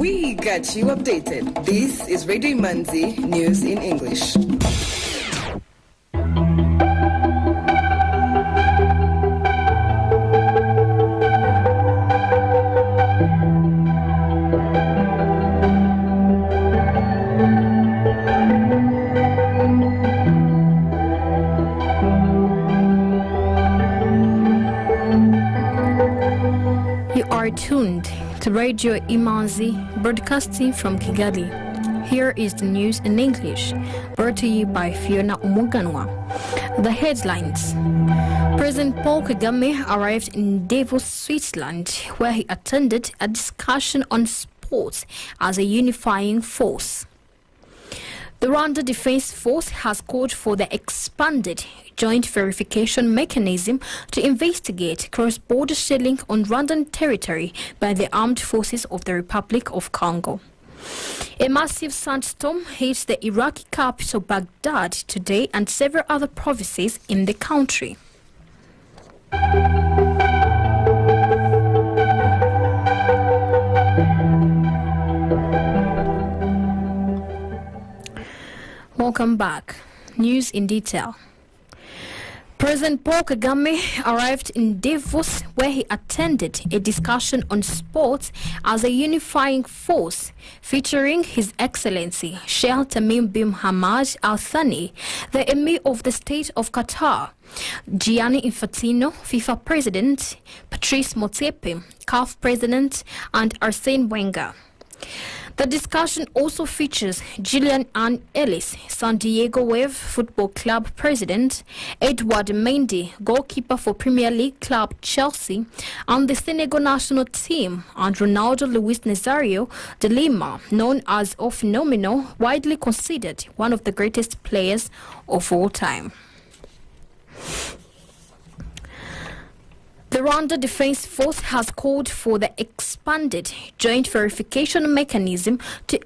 We got you updated. This is Radio Imanzi News in English. You are tuned to Radio Imanzi, broadcasting from Kigali. Here is the news in English, brought to you by Fiona Umuganwa. The headlines. President Paul Kagame arrived in Davos, Switzerland, where he attended a discussion on sports as a unifying force. The Rwanda Defense Force has called for the expanded joint verification mechanism to investigate cross-border shelling on Rwandan territory by the armed forces of the Republic of Congo. A massive sandstorm hit the Iraqi capital Baghdad today and several other provinces in the country. Welcome back. News in detail. President Paul Kagame arrived in Davos, where he attended a discussion on sports as a unifying force, featuring His Excellency Sheikh Tamim bin Hamad Al Thani, the Emir of the State of Qatar, Gianni Infantino, FIFA President, Patrice Motsepe, CAF President, and Arsene Wenger. The discussion also features Gillian Ann Ellis, San Diego Wave Football Club President, Edward Mendy, goalkeeper for Premier League club Chelsea, and the Senegal national team, and Ronaldo Luis Nazario de Lima, known as O Phenomenal, widely considered one of the greatest players of all time. The Rwanda Defense Force has called for the expanded joint verification mechanism to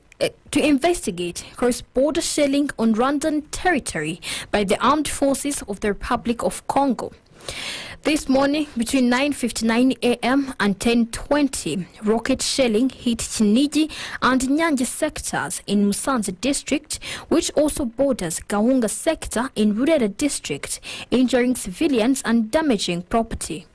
investigate cross-border shelling on Rwandan territory by the armed forces of the Republic of Congo. This morning, between 9:59 a.m. and 10:20, rocket shelling hit Kinigi and Nyange sectors in Musanze district, which also borders Gahunga sector in Burera district, injuring civilians and damaging property.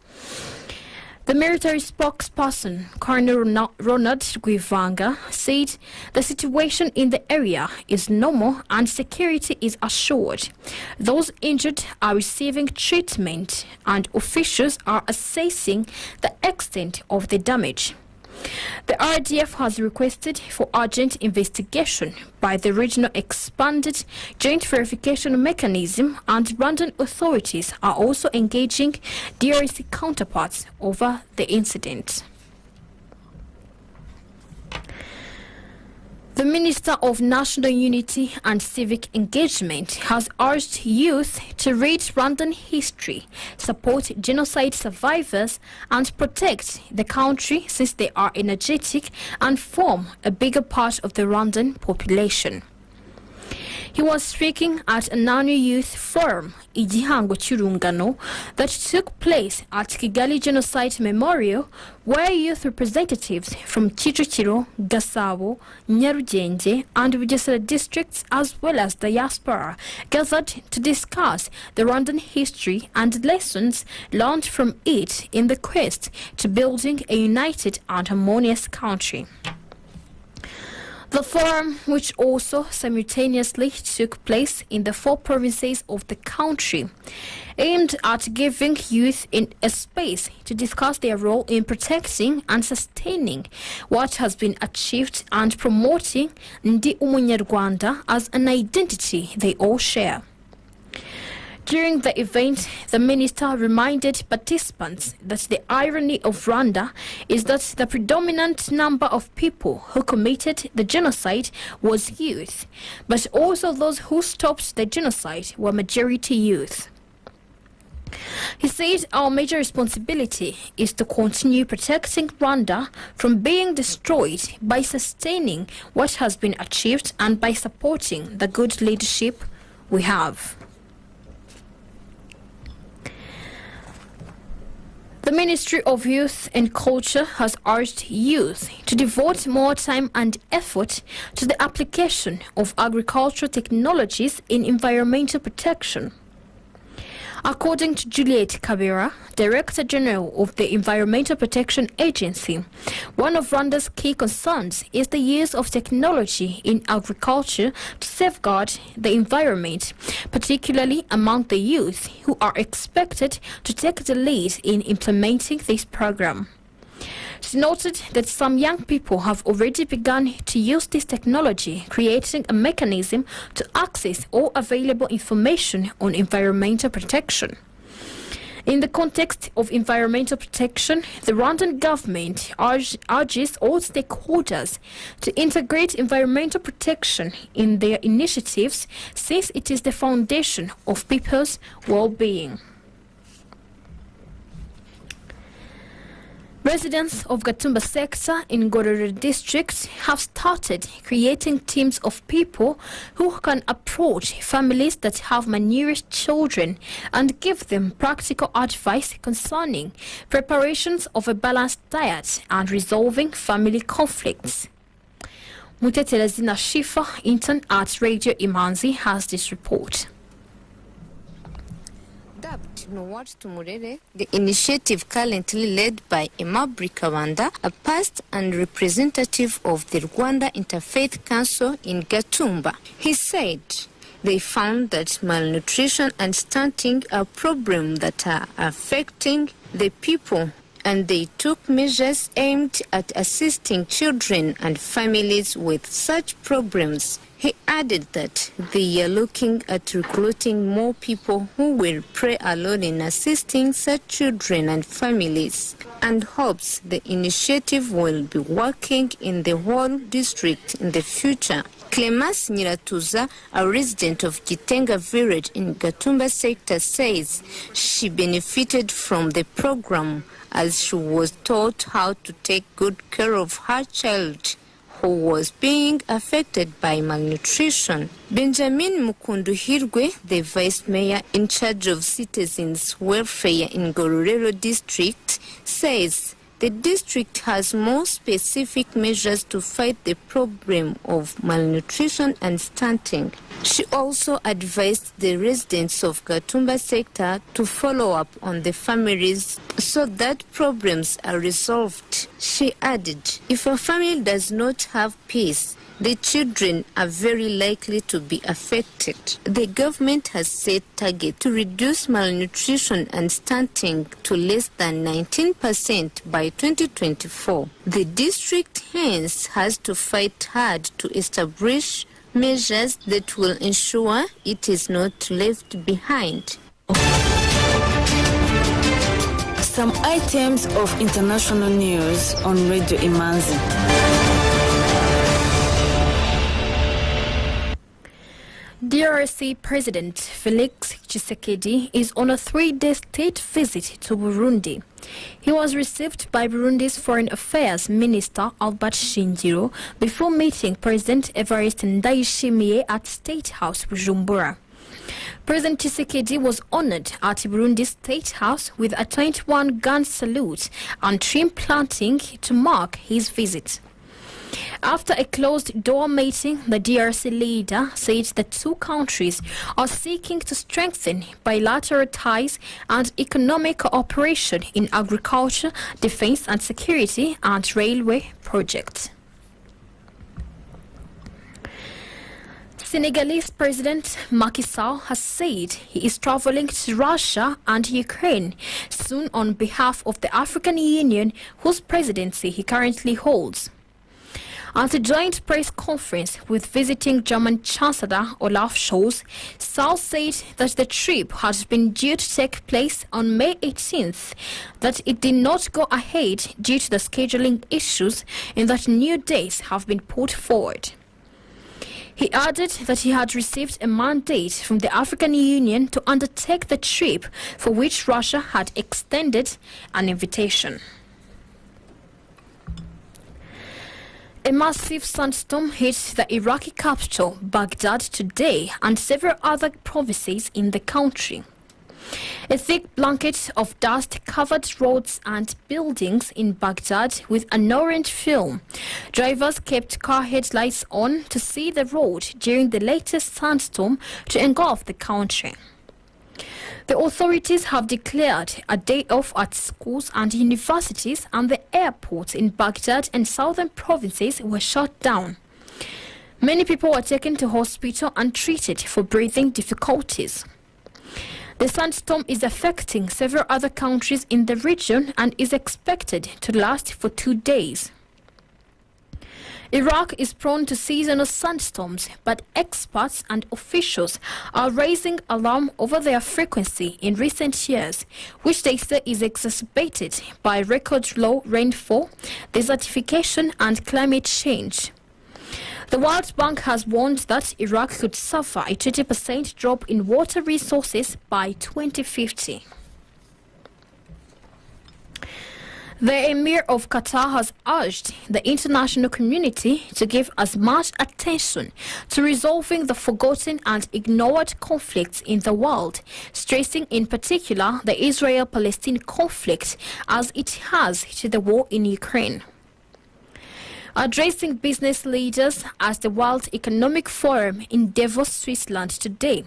The military spokesperson, Colonel Ronald Guivanga, said the situation in the area is normal and security is assured. Those injured are receiving treatment and officials are assessing the extent of the damage. The RDF has requested for urgent investigation by the regional expanded joint verification mechanism, and Rwandan authorities are also engaging DRC counterparts over the incident. The Minister of National Unity and Civic Engagement has urged youth to read Rwandan history, support genocide survivors, and protect the country since they are energetic and form a bigger part of the Rwandan population. He was speaking at an annual youth forum, Igihango Chirungano, that took place at Kigali Genocide Memorial, where youth representatives from Kicukiro, Gasabo, Nyarugenge, and Bugesera districts, as well as diaspora, gathered to discuss the Rwandan history and lessons learned from it in the quest to building a united and harmonious country. The forum, which also simultaneously took place in the 4 provinces of the country, aimed at giving youth a space to discuss their role in protecting and sustaining what has been achieved and promoting Ndi Umunyarwanda as an identity they all share. During the event, the minister reminded participants that the irony of Rwanda is that the predominant number of people who committed the genocide was youth, but also those who stopped the genocide were majority youth. He said our major responsibility is to continue protecting Rwanda from being destroyed by sustaining what has been achieved and by supporting the good leadership we have. The Ministry of Youth and Culture has urged youth to devote more time and effort to the application of agricultural technologies in environmental protection. According to Juliet Kabera, Director General of the Environmental Protection Agency, one of Rwanda's key concerns is the use of technology in agriculture to safeguard the environment, particularly among the youth who are expected to take the lead in implementing this program. She noted that some young people have already begun to use this technology, creating a mechanism to access all available information on environmental protection. In the context of environmental protection, the Rwandan government urges all stakeholders to integrate environmental protection in their initiatives, since it is the foundation of people's well-being. Residents of Gatumba sector in Ngororero district have started creating teams of people who can approach families that have malnourished children and give them practical advice concerning preparations of a balanced diet and resolving family conflicts. Mutetelezina Shifa, intern at Radio Imanzi, has this report. The initiative currently led by Aimable Kabanda, a past and representative of the Rwanda Interfaith Council in Gatumba. He said they found that malnutrition and stunting are problems that are affecting the people, and they took measures aimed at assisting children and families with such problems. He added that they are looking at recruiting more people who will play a role in assisting such children and families, and hopes the initiative will be working in the whole district in the future. Clemas Nyiratuza, a resident of Gitenga village in Gatumba sector, says she benefited from the program as she was taught how to take good care of her child who was being affected by malnutrition. Benjamin Mukunduhirwe, the vice mayor in charge of citizens' welfare in Ngororero district, says the district has more specific measures to fight the problem of malnutrition and stunting. She also advised the residents of Gatumba sector to follow up on the families so that problems are resolved. She added, if a family does not have peace, the children are very likely to be affected. The government has set target to reduce malnutrition and stunting to less than 19% by 2024. The district hence has to fight hard to establish measures that will ensure it is not left behind. Some items of international news on Radio Imanzi. DRC President Felix Tshisekedi is on a 3-day state visit to Burundi. He was received by Burundi's Foreign Affairs Minister Albert Shingiro before meeting President Evariste Ndayishimiye at State House Bujumbura. President Tshisekedi was honored at Burundi's State House with a 21-gun salute and tree planting to mark his visit. After a closed-door meeting, the DRC leader said the two countries are seeking to strengthen bilateral ties and economic cooperation in agriculture, defense and security, and railway projects. Senegalese President Macky Sall has said he is traveling to Russia and Ukraine soon on behalf of the African Union, whose presidency he currently holds. At a joint press conference with visiting German Chancellor Olaf Scholz, Sall said that the trip had been due to take place on May 18th, that it did not go ahead due to the scheduling issues and that new dates have been put forward. He added that he had received a mandate from the African Union to undertake the trip, for which Russia had extended an invitation. A massive sandstorm hit the Iraqi capital, Baghdad, today and several other provinces in the country. A thick blanket of dust covered roads and buildings in Baghdad with an orange film. Drivers kept car headlights on to see the road during the latest sandstorm to engulf the country. The authorities have declared a day off at schools and universities, and the airports in Baghdad and southern provinces were shut down. Many people were taken to hospital and treated for breathing difficulties. The sandstorm is affecting several other countries in the region and is expected to last for 2 days. Iraq is prone to seasonal sandstorms, but experts and officials are raising alarm over their frequency in recent years, which they say is exacerbated by record low rainfall, desertification and climate change. The World Bank has warned that Iraq could suffer a 20% drop in water resources by 2050. The Emir of Qatar has urged the international community to give as much attention to resolving the forgotten and ignored conflicts in the world, stressing in particular the Israel-Palestine conflict as it has to the war in Ukraine. Addressing business leaders at the World Economic Forum in Davos, Switzerland today,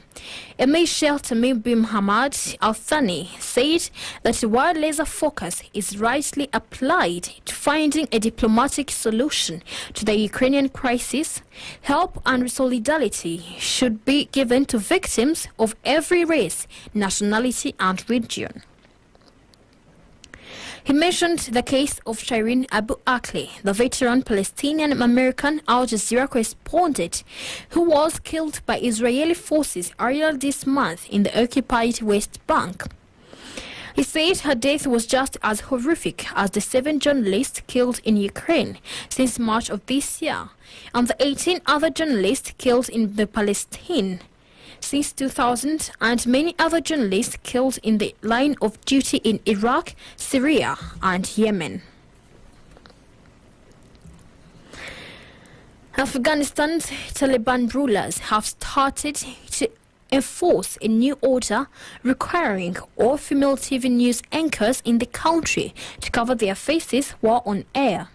Emir Sheikh Tamim bin Hamad Al Thani said that while laser focus is rightly applied to finding a diplomatic solution to the Ukrainian crisis, help and solidarity should be given to victims of every race, nationality and region. He mentioned the case of Shireen Abu Akleh, the veteran Palestinian-American Al Jazeera correspondent who was killed by Israeli forces earlier this month in the occupied West Bank. He said her death was just as horrific as the 7 journalists killed in Ukraine since March of this year, and the 18 other journalists killed in the Palestine since 2000, and many other journalists killed in the line of duty in Iraq, Syria and Yemen. Afghanistan's Taliban rulers have started to enforce a new order requiring all female TV news anchors in the country to cover their faces while on air.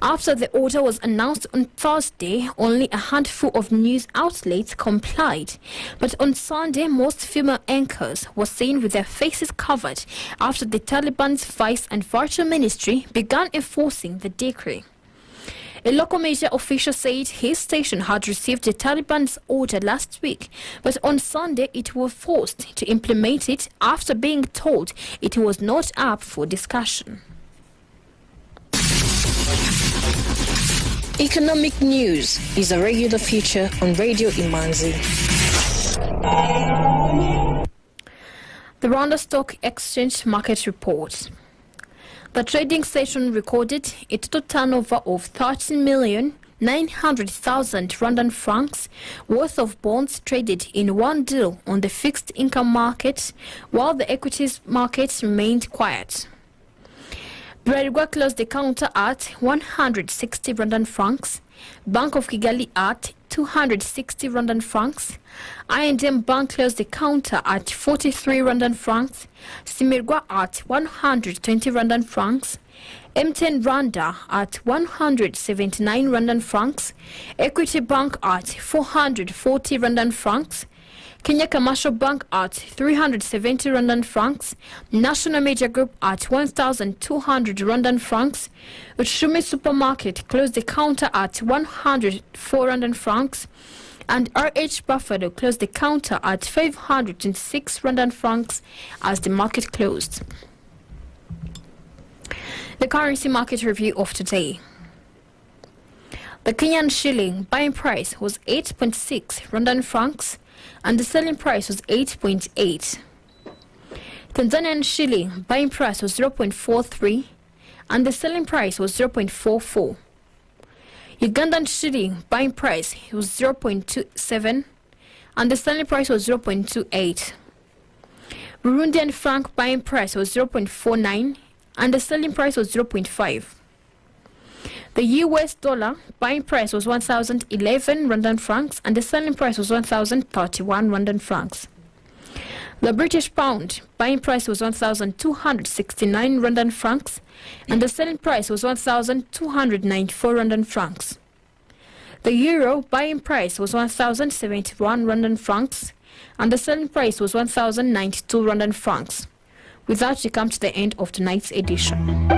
After the order was announced on Thursday, only a handful of news outlets complied. But on Sunday, most female anchors were seen with their faces covered after the Taliban's Vice and Virtual Ministry began enforcing the decree. A local media official said his station had received the Taliban's order last week, but on Sunday it was forced to implement it after being told it was not up for discussion. Economic news is a regular feature on Radio Imanzi. The Rwanda Stock Exchange Market Report. The trading session recorded a total turnover of 13,900,000 Rwandan francs worth of bonds traded in one deal on the fixed income market, while the equities market remained quiet. Bralirwa closed the counter at 160 Rwandan francs, Bank of Kigali at 260 Rwandan francs, I&M Bank closed the counter at 43 Rwandan francs, Simirwa at 120 Rwandan francs, M10 Rwanda at 179 Rwandan francs, Equity Bank at 440 Rwandan francs, Kenya Commercial Bank at 370 Rwandan francs, National Media Group at 1,200 Rwandan francs, Uchumi Supermarket closed the counter at 104 Rwandan francs, and RH Buffalo closed the counter at 526 Rwandan francs as the market closed. The currency market review of today. The Kenyan shilling buying price was 8.6 Rwandan francs, and the selling price was 8.8. Tanzanian shilling buying price was 0.43 and the selling price was 0.44. Ugandan shilling buying price was 0.27 and the selling price was 0.28. Burundian franc buying price was 0.49 and the selling price was 0.5. The US dollar buying price was 1,011 Rwandan francs and the selling price was 1,031 Rwandan francs. The British pound buying price was 1,269 Rwandan francs and the selling price was 1,294 Rwandan francs. The euro buying price was 1,071 Rwandan francs and the selling price was 1,092 Rwandan francs. With that, we come to the end of tonight's edition.